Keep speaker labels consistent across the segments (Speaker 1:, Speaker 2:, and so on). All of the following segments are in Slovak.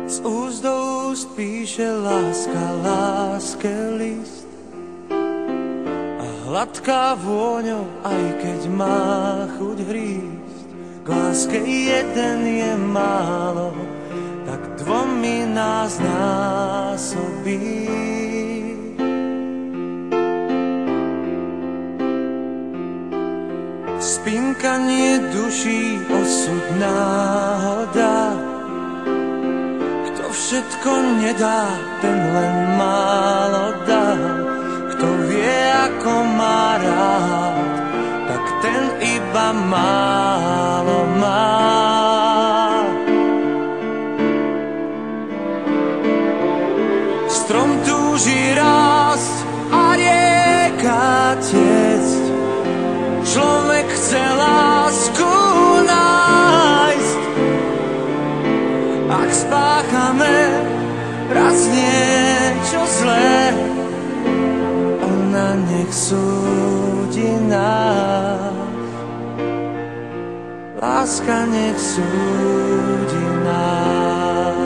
Speaker 1: Z úst do úst píše láska, láske list. A hladká vôňou, aj keď má chuť hrísť. K láske jeden je málo, tak dvomi nás násobí. Spinkanie duší, osud, náhoda. Kto všetko nedá, ten len málo dá. Kto vie, ako má rád, tak ten iba málo má. Strom túži rásť a rieka tiecť. Človek chce lásku nájsť. Ak spáchame raz niečo zlé, ona nech súdi nás. Láska nech súdi nás.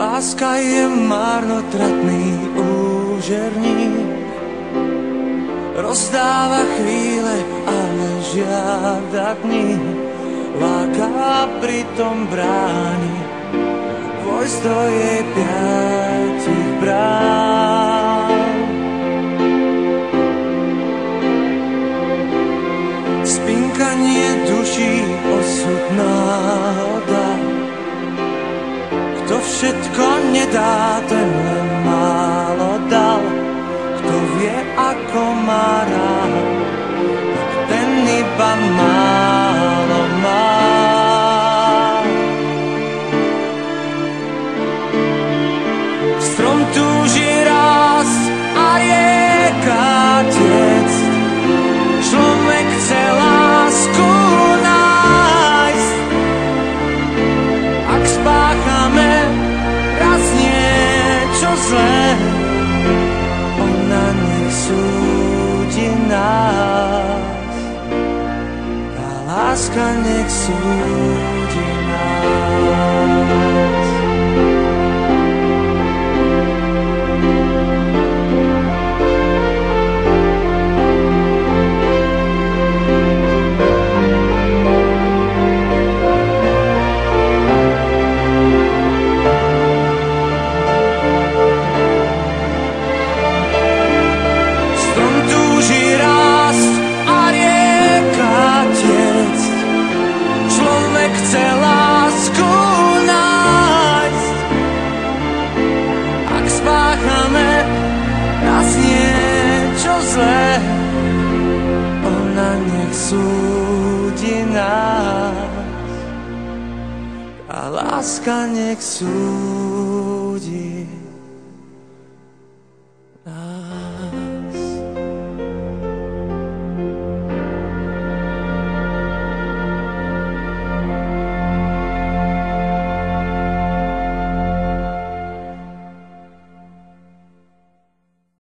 Speaker 1: Láska je marnotratný úžerník, rozdáva chvíle, ale žiada dní. Láka a pritom bráni vojsť do jej 5 brán. Spinkanie duší, osud, náhoda. Kto všetko nedá, ten len málo dal. Kto vie, ako má rád, ten iba málo má. Strom túži rásť a rieka tiecť. Človek chce lásku nájsť. Ak spáchame raz niečo zlé, ona nech súdi nás. Tá láska nech súdi nás. Chce lásku nájsť. Ak spáchame raz niečo zlé, ona nech súdi nás. A láska nech súdi